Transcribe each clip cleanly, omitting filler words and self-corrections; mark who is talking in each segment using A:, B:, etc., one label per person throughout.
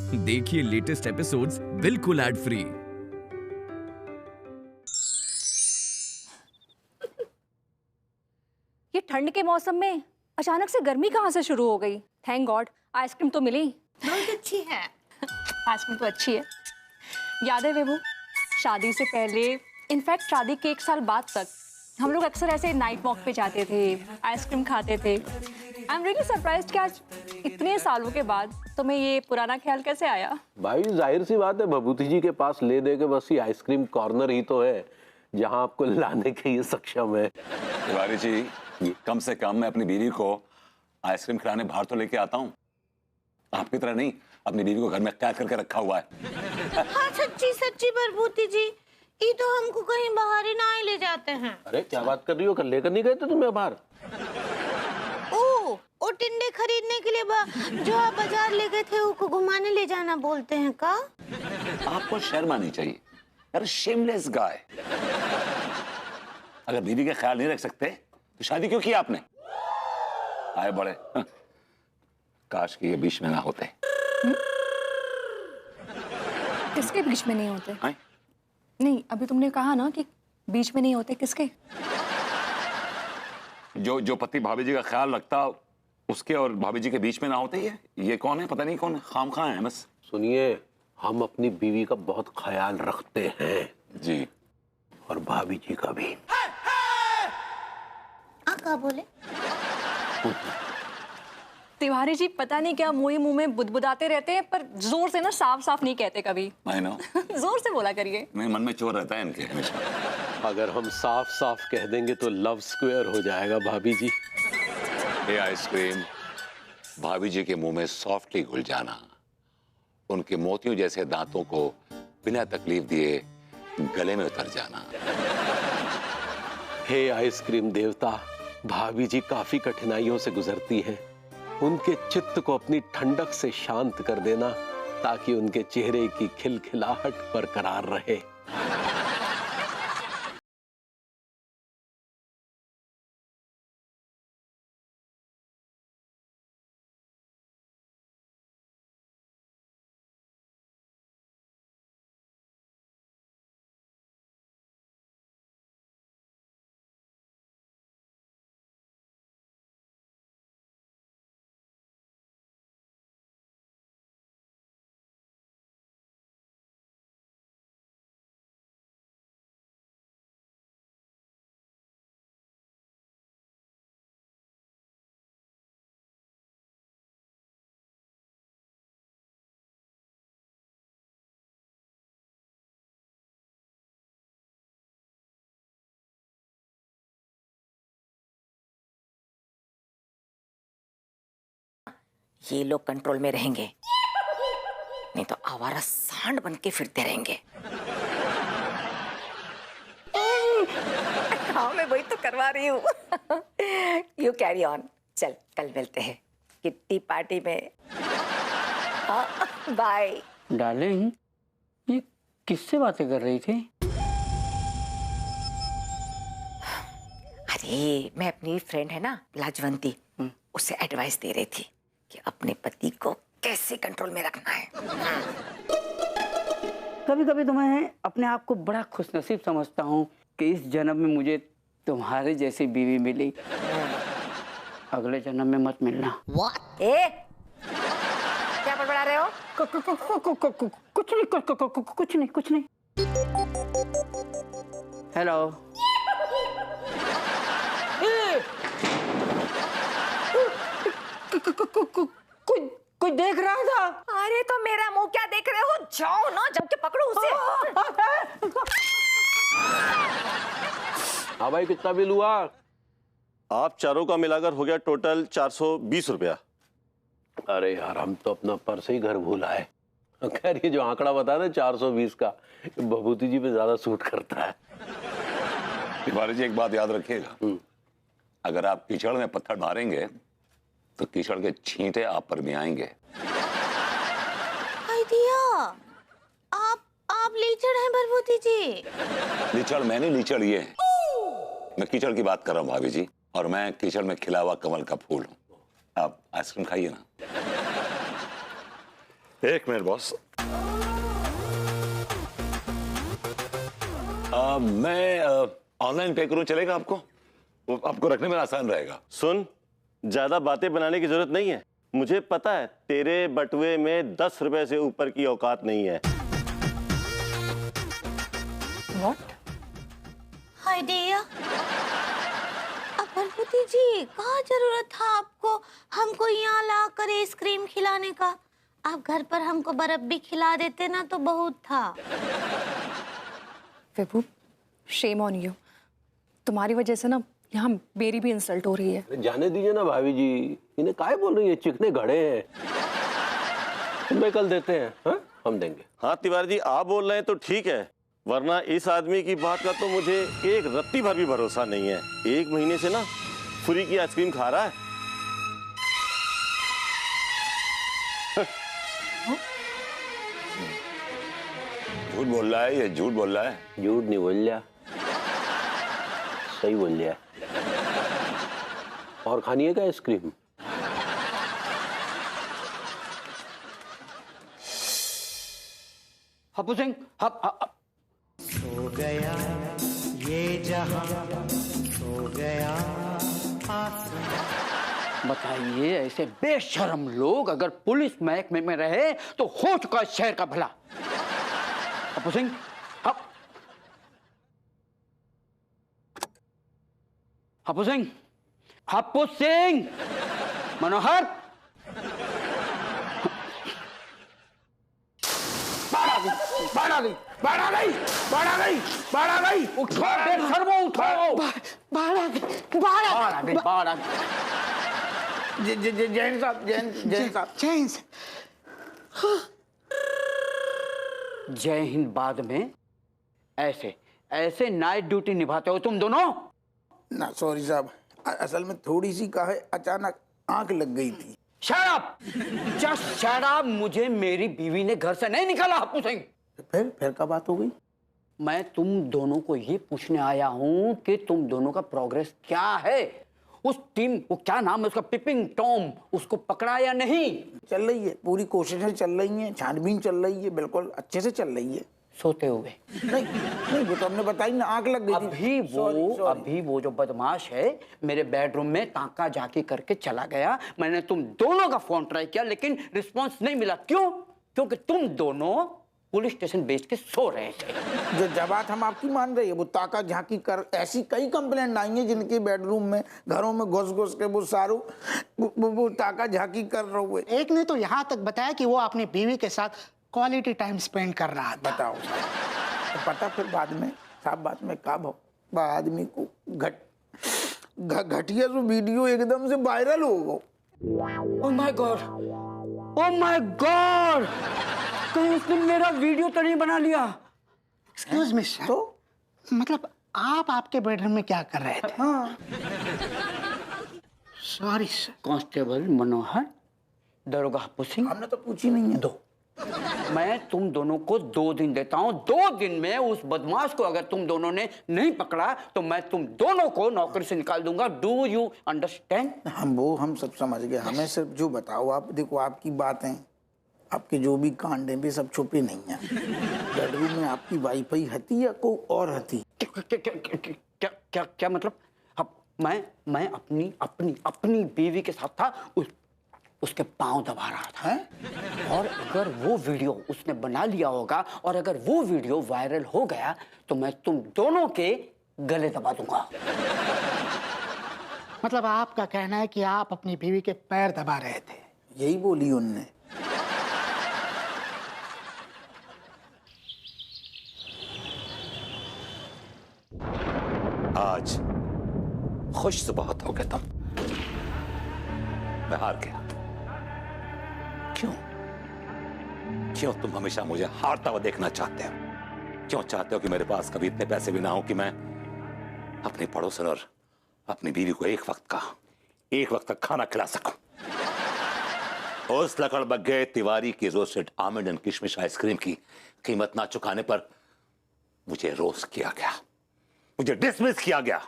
A: देखिए latest episodes बिल्कुल ad free.
B: ये ठंड के मौसम में अचानक से गर्मी कहाँ से शुरू हो गई? थैंक गॉड आइसक्रीम तो मिली।
C: बहुत अच्छी है।
B: आइसक्रीम तो अच्छी है। याद है विभू, शादी से पहले, इनफैक्ट शादी के 1 साल बाद तक हम लोग अक्सर ऐसे नाइट वॉक पे जाते थे, आइसक्रीम खाते थे। आई एम रियली सरप्राइज्ड कि आज इतने सालों के बाद तुम्हें ये पुराना ख्याल कैसे आया?
D: भाई जाहिर सी बात है, भभूति जी के पास ले दे के बस ये आइसक्रीम कॉर्नर ही तो है जहां आपको लाने के ये सक्षम है।
E: तिवारी जी, कम से कम मैं अपनी बीवी को आइसक्रीम खिलाने बाहर तो लेके आता हूँ। आपकी तरह नहीं, अपनी बीवी को घर में कैद करके रखा हुआ है।
C: हाँ सच्ची सच्ची प्रभूति जी, ये तो हमको कहीं बाहर ही ना ही ले जाते हैं।
D: अरे क्या बात कर रही हो, कल लेकर नहीं गए थे तुम्हें बाहर?
C: ओ टिंडे खरीदने के लिए जो आप बाजार ले गए थे उसको घुमाने ले जाना बोलते हैं का?
E: आपको शर्म आनी चाहिए यार, शेमलेस गाय। अगर बीवी का ख्याल नहीं रख सकते तो शादी क्यों की आपने? आए बड़े, काश कि ये बीच में ना होते।
B: किसके बीच में नहीं होते?
E: आए?
B: नहीं, अभी तुमने कहा ना कि बीच में नहीं होते, किसके?
E: जो पति भाभी जी का ख्याल रखता उसके और भाभी जी के बीच में ना होते। ये कौन है? पता नहीं कौन है, खामखा है बस।
D: सुनिए, हम अपनी बीवी का बहुत ख्याल रखते हैं
E: जी,
D: और भाभी जी का भी।
C: क्या बोले?
B: तिवारी जी पता नहीं क्या मुंह में बुदबुदाते रहते हैं, पर जोर से ना साफ साफ नहीं कहते कभी।
E: I know।
B: जोर से बोला करिए।
E: नहीं, मन में चोर रहता है इनके हमेशा।
D: अगर हम साफ साफ कह देंगे तो लव स्क्वायर हो जाएगा भाभी जी।
E: ये आइसक्रीम भाभी जी के मुंह में सॉफ्टली घुल जाना, उनके मोतियों जैसे दांतों को बिना तकलीफ दिए गले में उतर जाना।
D: हे आइसक्रीम देवता, भाभी जी काफी कठिनाइयों से गुजरती हैं। उनके चित्त को अपनी ठंडक से शांत कर देना ताकि उनके चेहरे की खिलखिलाहट बरकरार रहे।
F: ये लोग कंट्रोल में रहेंगे, नहीं तो आवारा सांड बन के फिरते रहेंगे। हाँ, मैं वही तो करवा रही हूँ। You carry on. चल कल मिलते हैं किट्टी पार्टी में। बाय।
G: डार्लिंग, ये किससे बातें कर रही थी?
F: अरे मैं अपनी फ्रेंड है ना लाजवंती, उससे एडवाइस दे रही थी कि अपने पति को कैसे कंट्रोल में रखना है।
G: कभी कभी तो मैं अपने आप को बड़ा खुशनसीब समझता हूँ कि इस जन्म में मुझे तुम्हारे जैसी बीवी मिली। अगले जन्म में मत मिलना।
F: ए, क्या बड़बड़ा रहे हो?
G: कुछ नहीं। हेलो। कोई देख रहा था?
F: अरे तो मेरा मुंह क्या देख रहे हो? जाओ ना, जम के पकड़ो उसे।
D: हाँ भाई, कितना बिल हुआ?
H: आप चारों का मिलाकर हो गया टोटल 420 रुपया।
D: अरे यार, हम तो अपना पर्स ही घर भूल आए। खैर, ये जो आंकड़ा बताया ना 420 का, भभूति जी पे ज्यादा सूट करता है।
E: तिवारी जी, एक बात याद रखिएगा, अगर आप कीचड़ में पत्थर मारेंगे तो कीचड़ के छींटे आप पर भी आएंगे।
C: आइडिया, आप लीचड़ हैं प्रभूति जी?
E: लीचड़ मैं नहीं, लीचड़ ये है। मैं कीचड़ की बात कर रहा हूँ भाभी जी, और मैं कीचड़ में खिला हुआ कमल का फूल हूँ। आप आइसक्रीम खाइए ना। एक मिनट बॉस। मैं ऑनलाइन पे करूं, चलेगा आपको? वो आपको रखने में आसान रहेगा।
H: सुन, ज्यादा बातें बनाने की जरूरत नहीं है। मुझे पता है तेरे बटुए में 10 रुपए से ऊपर की औकात नहीं है।
B: व्हाट?
C: हाय डियर, अपर्णवती जी, कहाँ जरूरत था आपको हमको यहाँ ला कर आइसक्रीम खिलाने का? आप घर पर हमको बर्फ भी खिला देते ना तो बहुत था।
B: विभू, शेम ऑन यू। तुम्हारी वजह से ना यहाँ मेरी भी इंसल्ट हो रही है।
D: जाने दीजिए ना भाभी जी, इन्हें काहे बोल रही है? चिकने घड़े हैं, तुम्हें कल देते हैं। हाँ? हम देंगे।
H: हाँ तिवारी जी, आप बोल रहे हैं तो ठीक है, वरना इस आदमी की बात का तो मुझे एक रत्ती भर भी भरोसा नहीं है। 1 महीने से ना फ्री की आइसक्रीम खा रहा है।
E: झूठ बोल रहा है ये, झूठ बोल रहा है।
D: झूठ नहीं बोल लिया, सही बोल लिया। और खानी है क्या आइसक्रीम?
G: हप्पू सिंह,
I: सो गया ये जहां, सो गया
G: बताइए, ऐसे बेशर्म लोग अगर पुलिस महकमे में रहे तो हो चुका शहर का भला। हप्पू सिंह, हप्पू सिंह, हप्पू सिंह, मनोहर, बाढ़ आ गई, बाढ़ आ गई, बाढ़ आ गई, बाढ़ आ गई, उठो बेशर्मो, उठो।
I: बाढ़ आ गई, बाढ़ आ गई,
G: बाढ़ आ गई। जैन साहब, जैन साहब,
I: जैन
G: जय हिंद। बाद में ऐसे ऐसे नाइट ड्यूटी निभाते हो तुम दोनों?
J: ना सॉरी साहब, असल में थोड़ी सी का है, अचानक आंख लग गई थी।
G: Shut up, just shut up. मुझे मेरी बीवी ने घर से नहीं निकाला हप्पू सिंह।
J: फिर क्या बात हो गई?
G: मैं तुम दोनों को ये पूछने आया हूँ कि तुम दोनों का प्रोग्रेस क्या है। उस टीम, वो क्या नाम है उसका, पिपिंग टॉम, उसको पकड़ा या नहीं?
J: चल रही है, पूरी कोशिशें चल रही हैं, छानबीन चल रही है, बिल्कुल अच्छे से चल रही है।
G: सोते हुए?
J: नहीं नहीं, वो तो हमने बताई ना, आंख लग गई थी।
G: अभी वो जो बदमाश है मेरे बेडरूम में ताका झाकी करके चला गया। मैंने तुम दोनों का फोन ट्राई किया लेकिन रिस्पांस नहीं मिला। क्यों? क्योंकि तुम दोनों पुलिस स्टेशन बेच के सो रहे थे।
J: जो बात हम आपकी मान रही है, वो ताका झांकी कर, ऐसी कई कंप्लेंट आई हैं जिनके बेडरूम में, घरों में घुस घुस के वो सारू वो ताका झांकी कर रहे हुए।
I: एक ने तो यहाँ तक बताया कि वो अपनी बीवी के साथ क्वालिटी टाइम स्पेंड कर रहा था।
J: बताओ तो पता फिर बाद में साहब, बात में का भाव आदमी को घटिया जो वीडियो एकदम से वायरल हो गो।
G: Oh my God, oh my God, कहीं उसने मेरा वीडियो तो नहीं बना लिया?
I: एक्सक्यूज मी सर, तो मतलब आप आपके बेडरूम में क्या कर रहे थे?
J: हाँ
I: सॉरी सर।
G: कांस्टेबल मनोहर, दरोगा हप्पू सिंह,
J: हमने तो पूछी नहीं है।
G: दो, मैं तुम दोनों को 2 दिन देता हूँ। 2 दिन में उस बदमाश को अगर तुम दोनों ने नहीं पकड़ा तो मैं तुम दोनों को नौकरी से निकाल दूंगा। Do you understand?
J: हम सब समझ गए। हमें सिर्फ जो बताओ आप, देखो आपकी बातें, आपके जो भी कांड हैं, भी सब छुपे नहीं हैं। बेडरूम में आपकी वाईफाई हती या कोई और हती?
G: क्या मतलब? अब मैं अपनी बीवी के साथ था, उसके पांव दबा रहा था। और अगर वो वीडियो उसने बना लिया होगा और अगर वो वीडियो वायरल हो गया तो मैं तुम दोनों के गले दबा दूंगा।
I: मतलब आपका कहना है कि आप अपनी बीवी के पैर दबा रहे थे?
J: यही बोली उनने।
E: आज खुश तो बहुत हो गए तुम। मैं हार गया। क्यों तुम हमेशा मुझे हारता हुआ देखना चाहते हो? क्यों चाहते हो कि मेरे पास कभी इतने पैसे भी ना हो कि मैं अपने पड़ोसन और अपनी बीवी को एक वक्त का खाना खिला सकूं? उस लकड़बग्गे तिवारी की रोस्टेड आमंड एंड किशमिश आइसक्रीम की कीमत ना चुकाने पर मुझे रोस्ट किया गया, मुझे डिसमिस किया गया।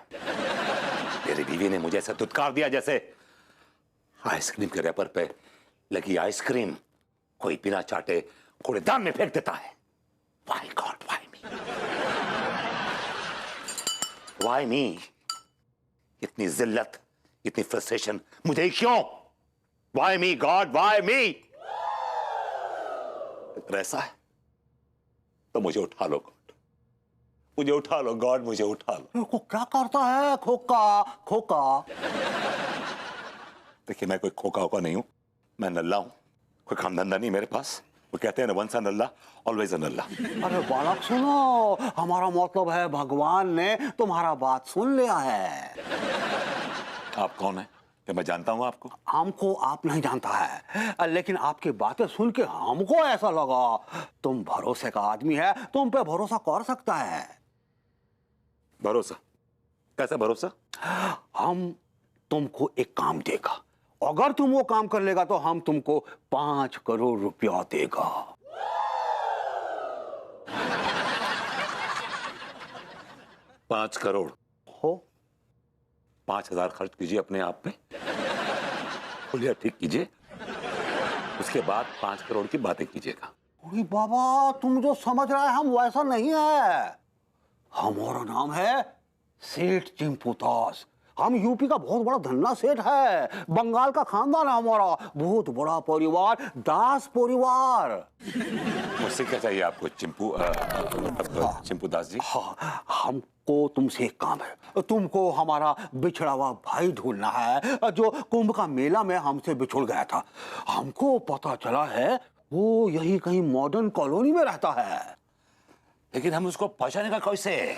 E: मेरी बीवी ने मुझे ऐसा धुतकार दिया जैसे आइसक्रीम के रैपर पे लगी आइसक्रीम कोई बिना चाटे कूड़ेदान में फेंक देता है। Why God, why me? Why me? इतनी जिल्लत, इतनी फ्रस्ट्रेशन मुझे ही क्यों? Why me, God, why me? अगर ऐसा है तो मुझे उठा लो गॉड, मुझे उठा लो गॉड, मुझे उठा लो।
K: को क्या करता है खोका खोका?
E: देखिए मैं कोई खोका होका नहीं हूं, मैं नल्ला हूं, कोई काम धंधा नहीं मेरे पास। वो कहते हैं ना once a Nalla always a नल्ला।
K: अरे बालक सुनो, हमारा मतलब है भगवान ने तुम्हारा बात सुन लिया है।
E: आप कौन है? क्या मैं जानता हूं आपको?
K: हमको आप नहीं जानता है, लेकिन आपकी बातें सुन के हमको ऐसा लगा तुम भरोसे का आदमी है, तुम पे भरोसा कर सकता है।
E: भरोसा? कैसा भरोसा?
K: हम तुमको एक काम देगा, अगर तुम वो काम कर लेगा तो हम तुमको 5 करोड़ रुपया देगा।
E: 5 करोड़
K: हो?
E: 5,000 खर्च कीजिए अपने आप पे, खुलिया ठीक कीजिए, उसके बाद 5 करोड़ की बातें कीजिएगा।
K: अरे बाबा, तुम जो समझ रहे हैं हम वैसा नहीं है। हमारा नाम है सेठ चिंपू दास, हम यूपी का बहुत बड़ा धन्ना सेठ है, बंगाल का खानदान है हमारा, बहुत बड़ा परिवार, दास परिवार।
E: मुझसे क्या चाहिए आपको चिंपू चिंपू दास जी?
K: हाँ, हमको तुमसे एक काम है, तुमको हमारा बिछड़ा हुआ भाई ढूंढना है जो कुंभ का मेला में हमसे बिछुड़ गया था। हमको पता चला है वो यही कहीं मॉडर्न कॉलोनी में रहता है।
E: लेकिन हम उसको पहचाने का कैसे?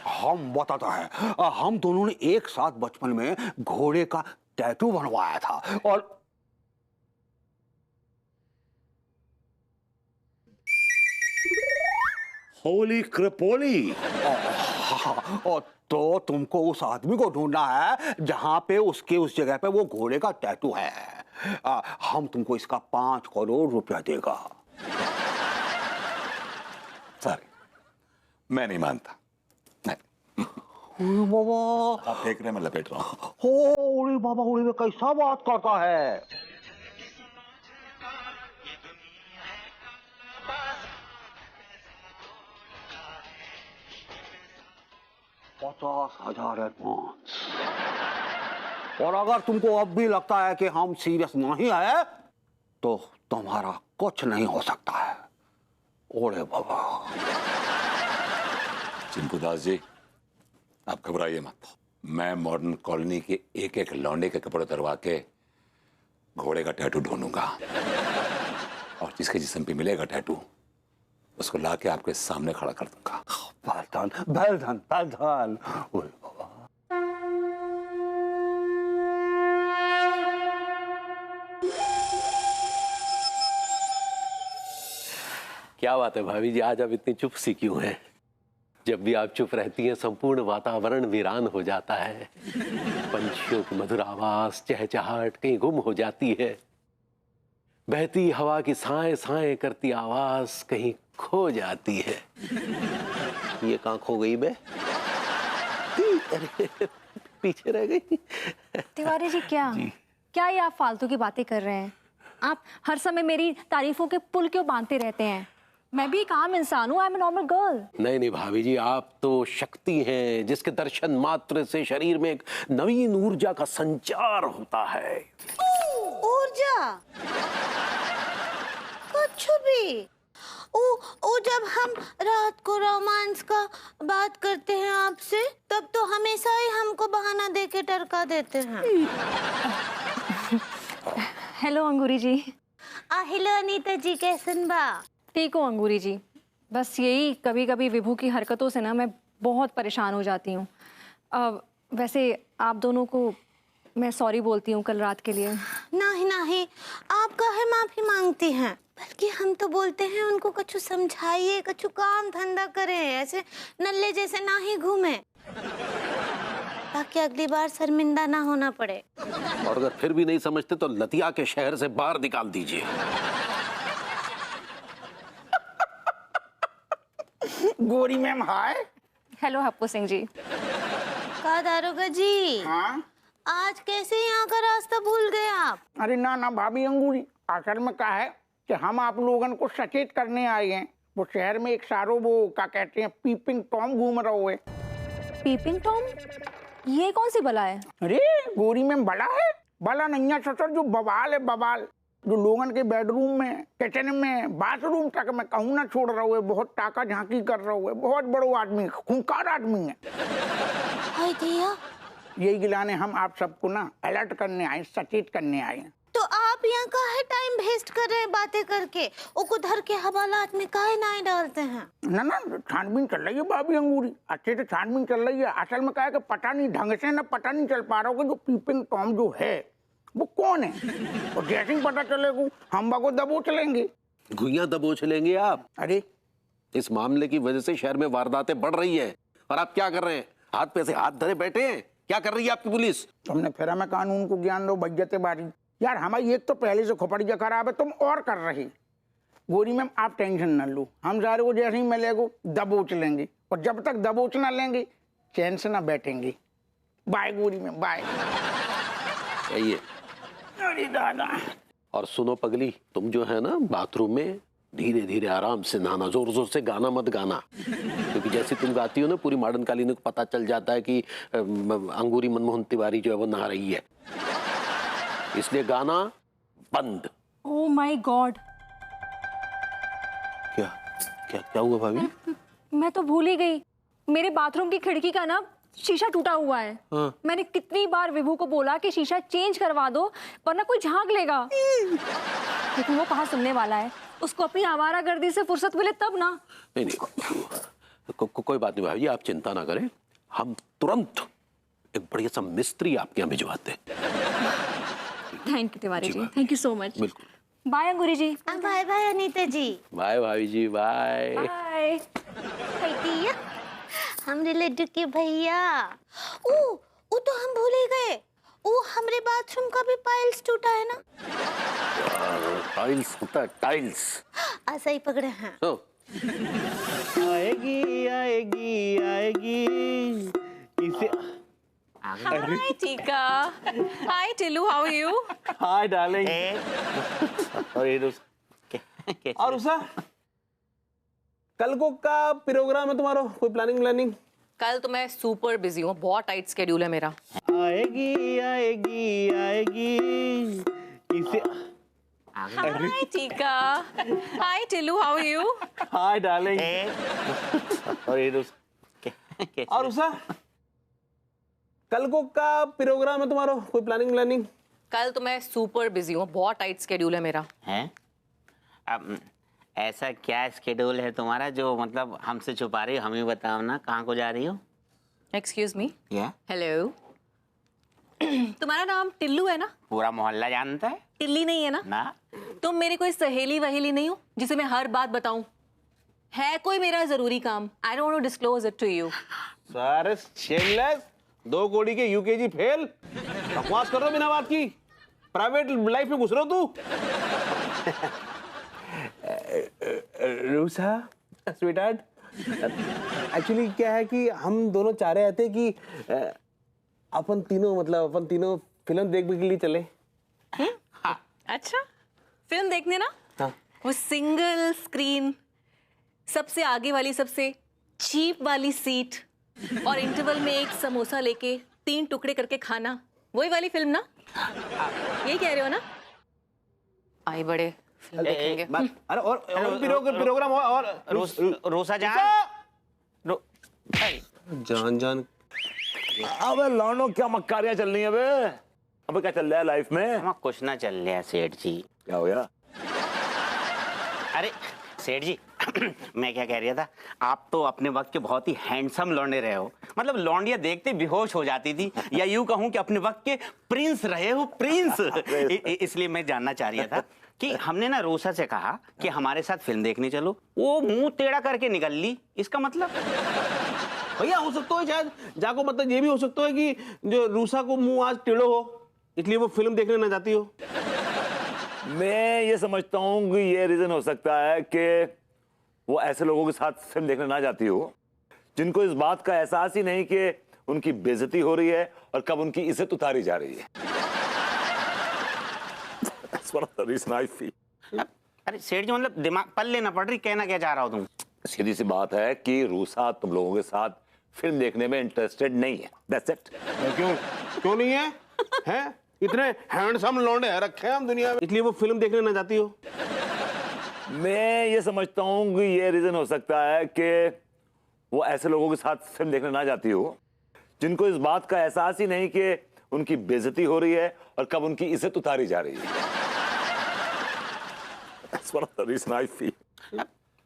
K: हम बताता है, हम दोनों ने एक साथ बचपन में घोड़े का टैटू बनवाया था और
E: होली क्रिपोली।
K: और तो तुमको उस आदमी को ढूंढना है जहां पे उसके उस जगह पे वो घोड़े का टैटू है। हम तुमको इसका 5 करोड़ रुपया देगा।
E: सॉरी, मैं नहीं मानता।
K: बाबा
E: आप देख रहे हैं मैं लपेट रहा हूं।
K: हो उड़ी बाबा, उड़ी में कैसा बात करता है। $50,000 एडवांस। और अगर तुमको अब भी लगता है कि हम सीरियस नहीं है तो तुम्हारा कुछ नहीं हो सकता है। ओरे बाबा।
E: चिंपू दास जी, आप घबराइए मत, मैं मॉडर्न कॉलोनी के एक एक लौंडे के कपड़े उतरवा के घोड़े का टैटू ढूंढूंगा और जिसके जिस्म पे मिलेगा टैटू उसको लाके आपके सामने खड़ा कर दूंगा।
K: बैलधन बैलधन बैलधन। ओरे बाबा।
D: क्या बात है भाभी जी, आज आप इतनी चुप सी क्यों हैं? जब भी आप चुप रहती हैं संपूर्ण वातावरण वीरान हो जाता है, पंछियों की मधुर आवाज चहचहाट कहीं गुम हो जाती है, बहती हवा की साए साए करती आवाज कहीं खो जाती है। ये कहाँ खो गई बे? अरे पीछे रह गई।
B: तिवारी जी क्या ये आप फालतू की बातें कर रहे हैं? आप हर समय मेरी तारीफों के पुल क्यों बांधते रहते हैं? मैं भी एक आम इंसान हूँ, I am a normal girl.
D: नहीं भाभी जी, आप तो शक्ति हैं जिसके दर्शन मात्र से शरीर में एक नवीन ऊर्जा का संचार होता है।
C: ऊर्जा कुछ भी। ओ जब हम रात को रोमांस का बात करते हैं आपसे, तब तो हमेशा ही हमको बहाना देके टरका देते हैं।
B: हेलो अंगूरी जी।
C: हेलो अनीता जी, कैसन बा?
B: ठीक हो अंगूरी जी, बस यही कभी कभी विभू की हरकतों से ना मैं बहुत परेशान हो जाती हूँ। वैसे आप दोनों को मैं सॉरी बोलती हूँ कल रात के लिए।
C: नहीं, आप काहे माफी मांगती हैं? बल्कि हम तो बोलते हैं उनको कछु समझाइए, कछु काम धंधा करें, ऐसे नल्ले जैसे ना ही घूमे, ताकि अगली बार शर्मिंदा ना होना पड़े।
D: और अगर फिर भी नहीं समझते तो लतिया के शहर से बाहर निकाल दीजिए।
J: Gori ma'am hi.
B: Hello Happu Singh ji.
C: का दारोगा जी,
J: हाँ?
C: आज कैसे यहाँ का रास्ता भूल गए आप?
J: अरे ना भाभी अंगूरी, असल में क्या है कि हम आप लोगों को सचेत करने आए हैं। वो शहर में एक सारो वो क्या कहते हैं पीपिंग टॉम घूम रहा हुए।
B: Peeping Tom? ये कौन सी बला है?
J: अरे गोरी में बला है, बला नहीं है ससुर, जो बवाल है बवाल, जो लोगन के बेडरूम में, किचन में, बाथरूम तक मैं कहूँ ना छोड़ रहा हुए, बहुत टाका झांकी कर रहा हुए, बहुत बड़ो आदमी, खूंखार आदमी है।
C: हाय दिया,
J: यही गिलाने हम आप सबको ना अलर्ट करने आए, सचेत करने आए हैं।
C: तो आप यहाँ का है टाइम वेस्ट कर रहे हैं बातें करके, उनको धर के हवालात में काहे नहीं डालते हैं?
J: ना ना छानबीन चल रही है भाभी अंगूरी, अच्छे से छानबीन चल रही है। असल में क्या है कि पता नहीं ढंग से ना पता नहीं चल पा रहा होगा जो पीपिंग टॉम जो है वो कौन है। और जैसे ही पता चलेगा हम को दबोच लेंगे।
D: घुइयां दबोच लेंगे आप?
J: अरे
D: इस मामले की वजह से शहर में वारदातें बढ़ रही है और आप क्या कर रहे हैं? हाथ पे से हाथ धरे बैठे हैं। क्या कर रही है आपकी पुलिस?
J: तुमने फिर हमें कानून को ज्ञान दो बज्जतेबाजी। यार हमारी एक तो पहले से खोपड़िया खराब है, तुम और कर रही। गोरी मैम आप टेंशन न लो, हम सारे को जैसे ही मिलेगो दबोच लेंगे, और जब तक दबोच ना लेंगे चैन से ना बैठेंगे। बाय गोरी मैम, बाय।
D: ये
J: अरे दादा।
D: और सुनो पगली, तुम जो है ना बाथरूम में धीरे धीरे आराम से नहाना, जोर जोर से गाना मत गाना, क्योंकि जैसे तुम गाती हो ना पूरी मॉडर्न कॉलोनी को पता चल जाता है कि अंगूरी मनमोहन तिवारी जो है वो नहा रही है, इसलिए गाना बंद।
B: ओह माय गॉड।
D: क्या क्या क्या हुआ भाभी?
B: मैं तो भूल ही गई, मेरे बाथरूम की खिड़की का ना शीशा टूटा हुआ है।
D: हाँ।
B: मैंने कितनी बार विभू को बोला कि शीशा चेंज करवा दो, वरना कोई झांक लेगा। लेकिन वो कहाँ सुनने वाला है, उसको अपनी आवारागर्दी से फुर्सत मिले तब ना।
D: नहीं कोई बात नहीं भाभी, आप चिंता ना करें, हम तुरंत एक बढ़िया सा मिस्त्री आपके यहाँ भिजवाते हैं।
B: Thank you Tiwari ji, thank you so much.
D: बिल्कुल।
B: Bye Angoori ji.
C: Bye bye Anita ji.
D: Bye भाभी जी, बाय।
B: बाय।
C: भैया, हमरे लड्डू के भैया। ओ तो हम भूल ही गए, ओ हमरे बाथरूम का भी पाइल्स टूटा है ना।
D: टाइल्स होता है, टाइल्स।
C: ऐसा ही पकड़े हैं।
K: आएगी आएगी आएगी इसे।
L: Hi Tika. Hi Tillu, how are you?
K: Hi darling. और ये और उषा, कल को का प्रोग्राम है तुम्हारा? कोई प्लानिंग?
L: कल तो मैं सुपर बिजी हूँ, बहुत टाइट स्केड्यूल है मेरा।
K: आएगी आएगी आएगी इसे।
L: Hi Tika. Hi Tillu, how are you?
K: Hi darling. और ये और उषा, कल को का प्रोग्राम है तुम्हारा? कोई प्लानिंग?
L: कल तो मैं सुपर बिजी हूँ, बहुत टाइट स्केड्यूल है मेरा।
M: हैं? अब ऐसा क्या स्केड्यूल है तुम्हारा जो मतलब हमसे छुपा रही हो? हमें बताओ ना, कहाँ को जा रही हो?
L: Excuse me.
M: क्या?
L: हेलो। तुम्हारा नाम टिल्लू है ना?
M: पूरा मोहल्ला जानता है।
L: टिल्ली नहीं है ना?
M: ना।
L: तुम मेरी कोई सहेली वहेली नहीं हो जिसे मैं हर बात बताऊं? है कोई मेरा जरूरी काम? I don't want to disclose it to you.
K: Sir shameless, 2 कौड़ी के यूकेजी फेल, बकवास कर रहे हो बिना बात की, प्राइवेट लाइफ में घुस रहे हो तू। रूसा स्वीटहार्ट, एक्चुअली क्या है कि हम दोनों चाह रहे थे कि अपन तीनों फिल्म देखने के लिए चले।
L: अच्छा, फिल्म देखने ना?
K: हाँ।
L: वो सिंगल स्क्रीन, सबसे आगे वाली, सबसे चीप वाली सीट, और इंटरवल में एक समोसा लेके 3 टुकड़े करके खाना, वही वाली फिल्म ना? यही कह रहे हो ना? आई बड़े फिल्म देखेंगे।
K: अरे और प्रोग्राम और
M: रोसा जान
K: जान
E: अबे लौंडो, क्या मक्कारियां चल रही है बे? अबे क्या चल रहा है लाइफ में?
M: कुछ ना चल रहा है सेठ जी।
E: क्या हो गया?
M: अरे सेठ जी, मैं क्या कह रहा था, आप तो अपने वक्त के बहुत ही हैंडसम लौंडे रहे हो, मतलब लौंडिया देखते बेहोश हो जाती थी, या यूं कहूं कि अपने वक्त के प्रिंस रहे हो, प्रिंस। इसलिए मैं जानना चाह रहा था कि हमने ना रोसा से कहा कि हमारे साथ फिल्म देखने चलो, वो मुंह टेढ़ा करके निकल ली, इसका मतलब?
K: भैया हो सकता है शायद जाको, मतलब ये भी हो सकता है कि जो रूसा को मुंह आज टेढ़ो हो, इसलिए वो फिल्म देखने ना जाती हो।
E: मैं ये समझता हूँ कि ये रीजन हो सकता है कि वो ऐसे लोगों के साथ फिल्म देखने ना जाती हो जिनको इस बात का एहसास ही नहीं कि उनकी बेइज्जती हो रही है और कब उनकी इज्जत उतारी जा रही है। That's one of the reason I feel.
M: अरे सेठ जी मतलब दिमाग पल्ले ना पड़ रही, कहना क्या चाह रहा हो तुम?
E: सीधी सी बात है कि रूसा तुम लोगों के साथ फिल्म देखने में इंटरेस्टेड नहीं है। That's it.
H: क्यों नहीं है? हैं? इतने हैंडसम लौंडे रखे हैं हम दुनिया में, इसलिए वो फिल्म देखने ना जाती हो?
E: मैं ये समझता हूँ कि ये रीजन हो सकता है कि वो ऐसे लोगों के साथ फिल्म देखने ना जाती हो जिनको इस बात का एहसास ही नहीं कि उनकी बेइज्जती हो रही है और कब उनकी इज्जत उतारी जा रही है। That's one of the reason I feel.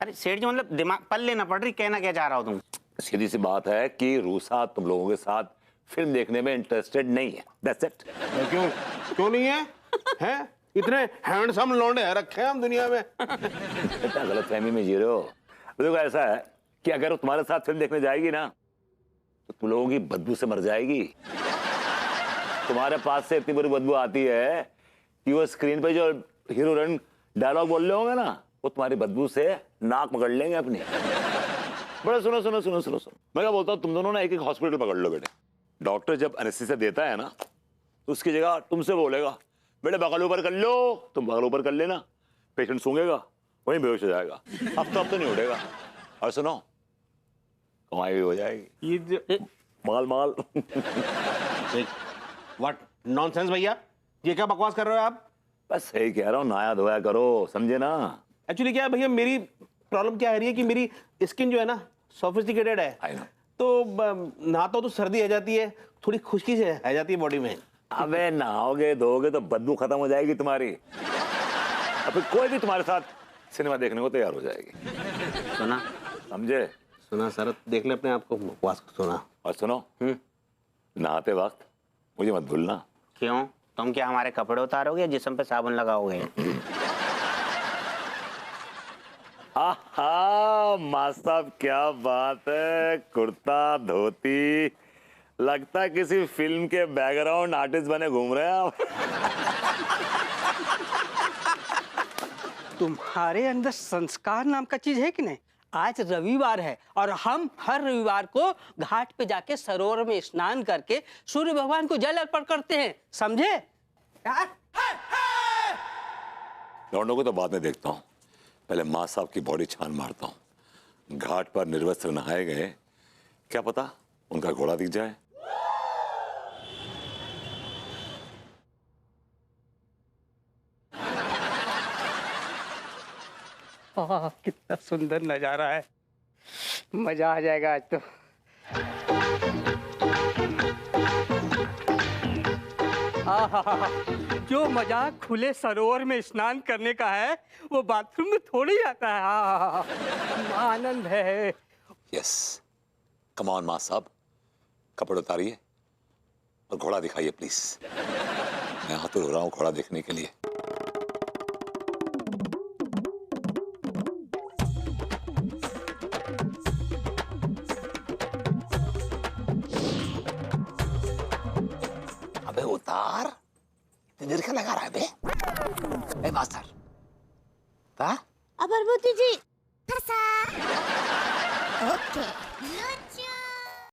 M: अरे सेठ जी मतलब दिमाग पल्ले ना पड़ रही, कहना क्या चाह रहा हो तुम?
E: सीधी सी बात है कि रूसा तुम लोगों के साथ फिल्म देखने में इंटरेस्टेड नहीं है। That's it.
H: क्यों नहीं है? हैं? इतने हैंडसम लौंडे रखे हैं हम दुनिया में।
E: इतना गलतफहमी में जी रहे हो। देखो ऐसा है कि अगर वो तुम्हारे साथ फिल्म देखने जाएगी ना तो तुम लोगों की बदबू से मर जाएगी। तुम्हारे पास से इतनी बुरी बदबू आती है कि वो स्क्रीन पे जो हीरो हीरोइन डायलॉग बोल रहे होंगे ना वो तुम्हारी बदबू से नाक पकड़ लेंगे अपनी। बड़ा सुनो सुनो सुनो सुनो सुनो, मैं क्या बोलता हूँ, तुम दोनों ना एक एक हॉस्पिटल पकड़ लो बेटे। डॉक्टर जब एनेस्थीसिया देता है ना तो उसकी जगह तुमसे बोलेगा बेटे बगल ऊपर कर लो, तुम बगल ऊपर कर लेना, पेशेंट सूंघेगा वहीं बेहोश हो जाएगा, अब तो नहीं उठेगा। और सुनो कमाई भी हो जाएगी।
H: ये
E: माल माल।
H: व्हाट नॉनसेंस भैया, ये क्या बकवास कर रहे हो आप?
E: बस सही कह रहा हूँ, नहाया धोया करो, समझे ना।
H: एक्चुअली क्या है भैया, मेरी प्रॉब्लम क्या है कि मेरी स्किन जो है ना सोफिस्टिकेटेड है, तो नहाता तो सर्दी आ जाती है, थोड़ी खुश्की से आ जाती है बॉडी में।
E: अबे नहाओगे धोगे तो बदबू खत्म हो जाएगी तुम्हारी, और फिर कोई भी तुम्हारे साथ सिनेमा देखने को तैयार हो जाएगी।
H: सुना?
E: समझे?
H: सुना सर, देख ले अपने आप को, बकवास सुना।
E: और सुनो नहाते वक्त मुझे मत भूलना।
M: क्यों? तुम क्या हमारे कपड़े उतारोगे या जिस्म पे साबुन लगाओगे?
E: आहा माँ साहब क्या बात है, कुर्ता धोती, लगता है किसी फिल्म के बैकग्राउंड आर्टिस्ट बने घूम रहे हैं आप।
I: तुम्हारे अंदर संस्कार नाम का चीज है कि नहीं? आज रविवार है और हम हर रविवार को घाट पे जाके सरोवर में स्नान करके सूर्य भगवान को जल अर्पण करते हैं, समझे?
E: लौंडों को तो बाद में देखता हूँ, पहले माँ साहब की बॉडी छान मारता हूँ। घाट पर निर्वस्त्र नहाए गए, क्या पता उनका घोड़ा दिख जाए।
I: कितना सुंदर नजारा है, मजा आ जाएगा आज तो। जो मजा खुले सरोवर में स्नान करने का है वो बाथरूम में थोड़ी आता है। आनंद है।
E: यस, कम ऑन माँ साहब, कपड़े उतारिए और घोड़ा दिखाइए प्लीज। मैं आतुर हो रहा हूँ घोड़ा देखने के लिए। अबे उतार, इतनी देर क्या लगा रहा है बे? ए मास्टर,
C: अबरबोती जी। ओके।